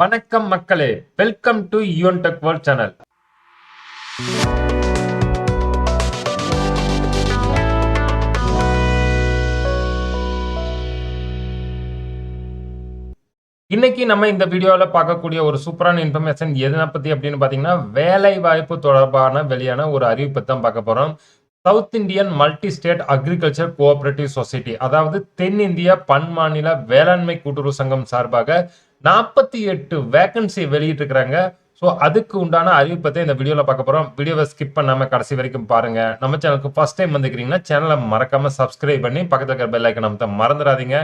வணக்கம் மக்களே, welcome to Yuvan tech world channel. இன்னைக்கு நம்ம இந்த வீடியோல பார்க்கக்கூடிய ஒரு சூப்பரான இன்ஃபர்மேஷன் எதனை பத்தி அப்படின்னு பாத்தீங்கன்னா, வேலை வாய்ப்பு தொடர்பான வெளியான ஒரு அறிவிப்பை தான் பார்க்க போறோம். South Indian multi state agriculture cooperative society, அதாவது தென்னிந்திய பன்மாநில வேளாண்மை கூட்டுறவு சங்கம் சார்பாக 48 வேகன்சி வெளியிட்டு இருக்கிறாங்க. ஸோ அதுக்கு உண்டான அறிவிப்பத்தை இந்த வீடியோல பார்க்க போறோம். வீடியோவை ஸ்கிப் பண்ணாம கடைசி வரைக்கும் பாருங்க. நம்ம சேனலுக்கு ஃபர்ஸ்ட் டைம் வந்துக்கிறீங்கன்னா சேனலை மறக்காம சப்ஸ்கிரைப் பண்ணி பக்கத்துல இருக்கிற பெல் ஐக்கனை அமுத்த மறந்துடாதீங்க.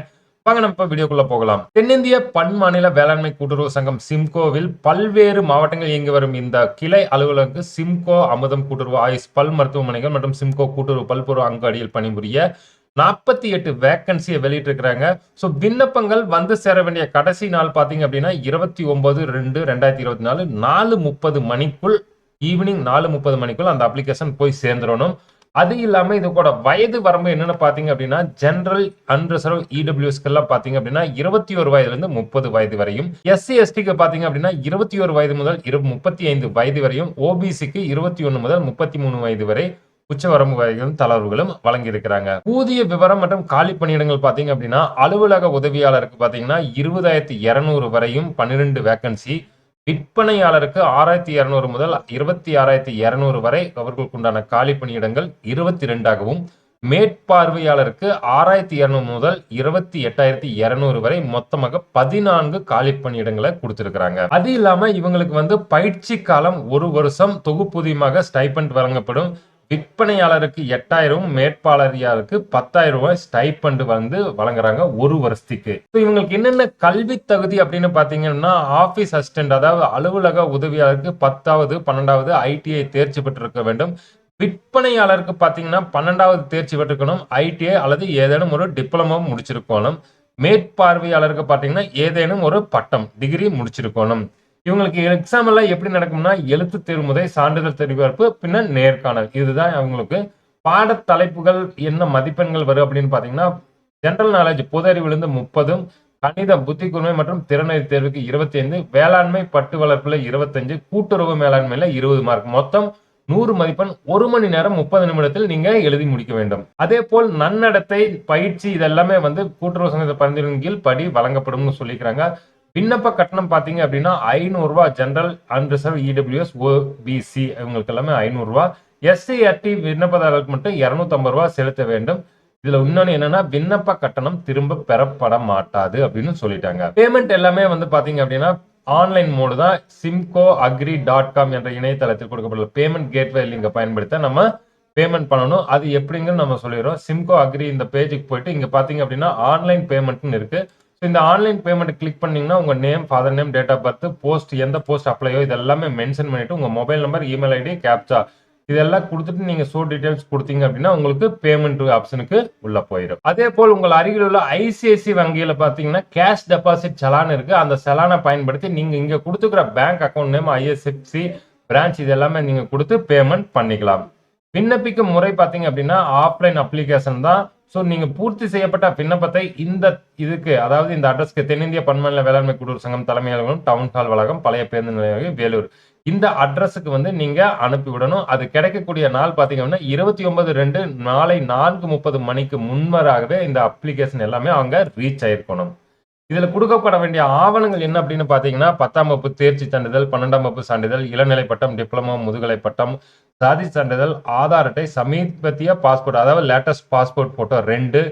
வாங்க நம்ம வீடியோக்குள்ள போகலாம். தென்னிந்திய பன்மாநில வேளாண்மை கூட்டுறவு சங்கம் சிம்கோவில் பல்வேறு மாவட்டங்கள் இயங்கி வரும் இந்த கிளை அலுவலருக்கு சிம்கோ அமுதம் கூட்டுறவு ஆயுஷ் பல் மருத்துவமனைகள் மற்றும் சிம்கோ கூட்டுறவு பல்பொருள் அங்காடியில் பணிபுரிய 48 வேகன்சியை வெளியிட்டிருக்கிறாங்க. ஸோ விண்ணப்பங்கள் வந்து சேர வேண்டிய கடைசி நாள் பார்த்தீங்க அப்படின்னா 29/2/2024 4:30 மணிக்குள், ஈவினிங் 4:30 மணிக்குள் அந்த அப்ளிகேஷன் போய் சேர்ந்துடணும். அது இல்லாம இது கூட வயது வரம்பு என்னன்னு பாத்தீங்க அப்படின்னா, ஜெனரல் அன்ரிசர்வ் இடபிள்யூஎஸ்க்கு எல்லாம் பாத்தீங்க அப்படின்னா 21 வயதுல இருந்து 30 வயது வரையும், எஸ்சி எஸ்டிக்கு பாத்தீங்க அப்படின்னா 21 வயது முதல் 35 வயது வரையும், ஓபிசிக்கு 21 முதல் 33 வயது வரை உச்சவரம்பு வரைக்கும் தளர்வுகளும் வழங்கி இருக்கிறாங்க. ஊதிய விவரம் மற்றும் காலி பணியிடங்கள் பாத்தீங்க அப்படின்னா, அலுவலக உதவியாளருக்கு பாத்தீங்கன்னா 20,200 வரையும் 12 வேகன்சி, விற்பனையாளருக்கு 6,200 முதல் 26,200 வரை அவர்களுக்கு உண்டான காலி பணியிடங்கள் 22ஆகவும், மேற்பார்வையாளருக்கு 6,200 முதல் 28,200 வரை மொத்தமாக 14 காலி பணியிடங்களை கொடுத்திருக்கிறாங்க. அது இல்லாம இவங்களுக்கு பயிற்சி காலம் 1 வருஷம் தொகுப்பூதியமாக ஸ்டைபண்ட் வழங்கப்படும். விற்பனையாளருக்கு 8,000, மேற்பாளரியாருக்கு 10,000 ரூபாய் ஸ்டைபண்ட் வழங்குறாங்க 1 வருஷத்துக்கு. இவங்களுக்கு என்னென்ன கல்வி தகுதி அப்படின்னு பாத்தீங்கன்னா, ஆபீஸ் அசிஸ்டன்ட் அதாவது அலுவலக உதவியாளருக்கு 10வது 12வது ஐடிஐ தேர்ச்சி பெற்றிருக்க வேண்டும். விற்பனையாளருக்கு பாத்தீங்கன்னா 12வது தேர்ச்சி பெற்றிருக்கணும், ஐடிஐ அல்லது ஏதேனும் ஒரு டிப்ளமோ முடிச்சிருக்கணும். மேற்பார்வையாளருக்கு பாத்தீங்கன்னா ஏதேனும் ஒரு பட்டம் டிகிரி முடிச்சிருக்கணும். இவங்களுக்கு எக்ஸாம் எல்லாம் எப்படி நடக்கும்னா, எழுத்து தேர்வு முதல் சான்றிதழ் தெரிவிப்பு பின்னர் நேர்காணல். இதுதான் அவங்களுக்கு பாட தலைப்புகள். என்ன மதிப்பெண்கள் வரும் அப்படின்னு பாத்தீங்கன்னா, ஜெனரல் நாலேஜ் பொது அறிவிலிருந்து 30, கணிதம் புத்தி கூர்மை மற்றும் திறனறி தேர்வுக்கு 25, வேளாண்மை பட்டு வளர்ப்புல 25, கூட்டுறவு மேலாண்மையில 20 மார்க், மொத்தம் 100 மதிப்பெண். 1 மணி நேரம் 30 நிமிடத்தில் நீங்க எழுதி முடிக்க வேண்டும். அதே போல் நன்னடத்தை பயிற்சி இதெல்லாமே கூட்டுறவு சங்கத்தை பரிந்துரையின் கீழ் படி வழங்கப்படும் சொல்லிக்கிறாங்க. விண்ணப்ப கட்டணம் பாத்தீங்க அப்படின்னா 500 ரூபாய் ஜெனரல் அன்ரிசர்வ் இடபிள்யூஎஸ் ஓபிசி இவங்களுக்கு எல்லாமே 500 ரூபாய். எஸ்சி எஸ்டி விண்ணப்பதாரர்களுக்கு மட்டும் 250 ரூபாய் செலுத்த வேண்டும். இதுல இன்னொன்னு என்னன்னா, விண்ணப்ப கட்டணம் திரும்ப பெறப்பட மாட்டாது அப்படின்னு சொல்லிட்டாங்க. பேமெண்ட் எல்லாமே பாத்தீங்க அப்படின்னா ஆன்லைன் மோடு தான். simcoagri.com என்ற இணையதளத்தில் கொடுக்கப்பட்டுள்ள பேமெண்ட் கேட்வே லிங்கை பயன்படுத்த நம்ம பேமெண்ட் பண்ணணும். அது எப்படிங்கன்னு நம்ம சொல்லிடுறோம். சிம்கோ அக்ரி இந்த பேஜுக்கு போயிட்டு இங்க பாத்தீங்க அப்படின்னா ஆன்லைன் பேமெண்ட்னு இருக்கு. இந்த ஆன்லைன் பேமெண்ட் கிளிக் பண்ணீங்கன்னா உங்க name, father name, date of birth, post எந்த போஸ்ட் அப்ளையோ இதெல்லாமே மென்ஷன் பண்ணிட்டு உங்க mobile number, email ID, captcha இதெல்லாம் கொடுத்துட்டு நீங்க ஷோ டீடைல்ஸ் கொடுத்தீங்க அப்படின்னா உங்களுக்கு பேமெண்ட் ஆப்ஷனுக்கு உள்ள போயிடும். அதே போல் உங்கள் அருகில் உள்ள ஐசிஐசி வங்கியில பாத்தீங்கன்னா கேஷ் டெபாசிட் சலான் இருக்கு. அந்த சலானை பயன்படுத்தி நீங்க இங்க கொடுத்துக்கிற பேங்க் அக்கௌண்ட் நேம், ஐஎஸ்எஃப்சி பிரான்ச் இதெல்லாமே நீங்க கொடுத்து பேமெண்ட் பண்ணிக்கலாம். விண்ணப்பிக்கும் முறை பாத்தீங்க அப்படின்னா ஆஃப்லைன் அப்ளிகேஷன் தான். ஸோ நீங்க பூர்த்தி செய்யப்பட்ட விண்ணப்பத்தை இதுக்கு அதாவது இந்த அட்ரஸ்க்கு தென்னிந்திய பன்மாநில வேளாண்மை கூட்டுறவு சங்கம் தலைமை அலுவலகம், டவுன் ஹால் வளாகம், பழைய பேருந்து நிலையம், வேலூர் இந்த அட்ரஸுக்கு நீங்க அனுப்பிவிடணும். அது கிடைக்கக்கூடிய நாள் பாத்தீங்க அப்படின்னா 29/2 நாளை 4:30 மணிக்கு முன்வராகவே இந்த அப்ளிகேஷன் எல்லாமே அவங்க ரீச் ஆயிருக்கணும். இதுல கொடுக்கப்பட வேண்டிய ஆவணங்கள் என்ன அப்படின்னு பாத்தீங்கன்னா, 10ஆம் வகுப்பு தேர்ச்சி சான்றிதழ், 12ஆம் வகுப்பு சான்றிதழ், இளநிலை பட்டம், டிப்ளமோ, முதுகலை பட்டம், சாதி சான்றிதழ், ஆதார் அட்டை, சமீபத்திய பாஸ்போர்ட் அதாவது லேட்டஸ்ட் பாஸ்போர்ட் போட்டோ 2,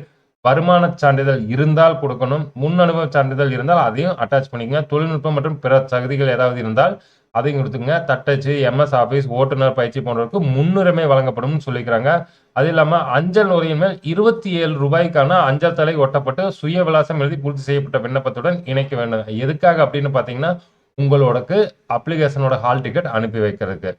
வருமான சான்றிதழ் இருந்தால் கொடுக்கணும். முன் அனுபவ சான்றிதழ் இருந்தால் அதையும் அட்டாச் பண்ணிக்கங்க. தொழில்நுட்பம் மற்றும் பிற தகுதிகள் ஏதாவது இருந்தால் அதையும் கொடுத்துங்க. தட்டச்சு, எம்எஸ் ஆபீஸ், ஓட்டுநர் பயிற்சி போன்றவருக்கு முன்னுரிமை வழங்கப்படும் சொல்லிக்கிறாங்க. அது இல்லாம அஞ்சல் உரையின் மேல் 27 ரூபாய்க்கான அஞ்சல் தலை ஒட்டப்பட்டு சுய விலாசம் எழுதி பூர்த்தி செய்யப்பட்ட விண்ணப்பத்துடன் இணைக்க வேண்டும். எதுக்காக அப்படின்னு பாத்தீங்கன்னா, உங்களோடக்கு அப்ளிகேஷனோட ஹால் டிக்கெட் அனுப்பி வைக்கிறதுக்கு.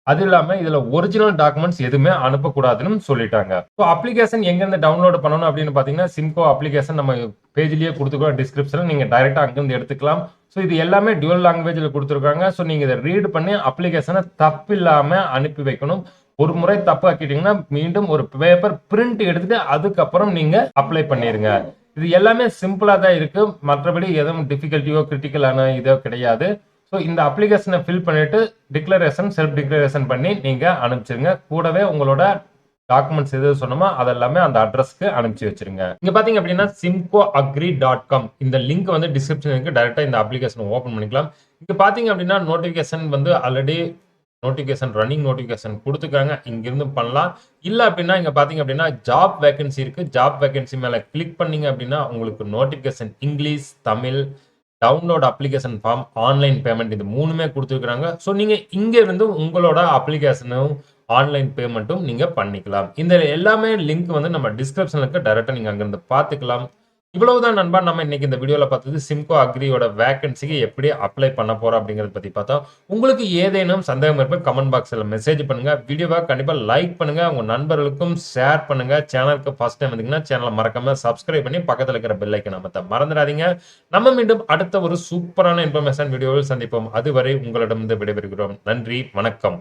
அது இல்லாம இதுல ஒரிஜினல் டாக்குமெண்ட்ஸ் எதுவுமே அனுப்பக்கூடாதுன்னு சொல்லிட்டாங்க. ஸோ அப்ளிகேஷன் எங்கிருந்து டவுன்லோட் பண்ணணும் அப்படின்னு பாத்தீங்கன்னா, சிம்கோ அப்ளிகேஷன் நம்ம பேஜ்லயே கொடுத்துருக்கோம் டிஸ்கிரிப்ஷன்ல, நீங்க டைரக்டா அங்கிருந்து எடுத்துக்கலாம். ஸோ இது எல்லாமே டுவல் லாங்குவேஜ்ல கொடுத்துருக்காங்க. ஸோ நீங்க இதை ரீட் பண்ணி அப்ளிகேஷனை தப்பில்லாம அனுப்பி வைக்கணும். ஒரு முறை தப்பு ஆக்கிட்டீங்கன்னா மீண்டும் ஒரு பேப்பர் பிரிண்ட் எடுத்துட்டு அதுக்கப்புறம் நீங்க அப்ளை பண்ணிருங்க. இது எல்லாமே சிம்பிளா தான் இருக்கு. மற்றபடி எதுவும் டிஃபிகல்ட்டியோ கிரிட்டிக்கலான இதோ கிடையாது. ஸோ இந்த அப்ளிகேஷனை ஃபில் பண்ணிட்டு டிக்ளரேஷன் செல்ஃப் டிக்ளரேஷன் பண்ணி நீங்க அனுப்பிச்சிருங்க. கூடவே உங்களோட டாக்குமெண்ட்ஸ் எது சொன்னோமோ அதெல்லாமே அந்த அட்ரஸ்க்கு அனுப்பிச்சு வச்சிருங்க. இங்க பாத்தீங்க அப்படின்னா simcoagri.com இந்த லிங்க் வந்து டிஸ்கிரிப்ஷன் இருக்கு. டைரக்டா இந்த அப்ளிகேஷன் ஓபன் பண்ணிக்கலாம். இங்க பாத்தீங்க அப்படின்னா நோட்டிபிகேஷன் வந்து ஆல்ரெடி நோட்டிபிகேஷன் ரன்னிங் நோட்டிபிகேஷன் கொடுத்துருக்காங்க. இங்கிருந்து பண்ணலாம். இல்ல அப்படின்னா இங்க பாத்தீங்க அப்படின்னா ஜாப் வேகன்சி இருக்கு. ஜாப் வேகன்சி மேல கிளிக் பண்ணீங்க அப்படின்னா உங்களுக்கு notification English, Tamil, download application form, online payment இது மூணுமே கொடுத்துருக்காங்க. ஸோ நீங்க இங்க இருந்து உங்களோட அப்ளிகேஷனும் ஆன்லைன் பேமெண்ட்டும் நீங்க பண்ணிக்கலாம். இந்த எல்லாமே லிங்க் வந்து நம்ம டிஸ்கிரிப்ஷன்ல இருக்க. டைரக்டா நீங்க அங்கிருந்து பார்த்துக்கலாம். இவ்வளவுதான் நண்பா. நம்ம இன்னைக்கு இந்த வீடியோல பார்த்தது சிம்கோ அக்ரியோட வேகன்சிக்கு எப்படி அப்ளை பண்ண போறோம் அப்படிங்கறத பத்தி பார்த்தோம். உங்களுக்கு ஏதேனும் சந்தேகம் இருப்ப கமெண்ட் பாக்ஸ்ல மெசேஜ் பண்ணுங்க. வீடியோவை கண்டிப்பா லைக் பண்ணுங்க. உங்க நண்பர்களுக்கும் ஷேர் பண்ணுங்க. சேனலுக்கு ஃபர்ஸ்ட் டைம் வந்தீங்கன்னா சேனலை மறக்காம சப்ஸ்கிரைப் பண்ணி பக்கத்துல இருக்கிற பெல் ஐக்கன் அமர்த்த மறந்துடாதீங்க. நம்ம மீண்டும் அடுத்த ஒரு சூப்பரான இன்ஃபர்மேஷன் வீடியோவில் சந்திப்போம். அதுவரை உங்களிடமிருந்து விடைபெறுகிறோம். நன்றி, வணக்கம்.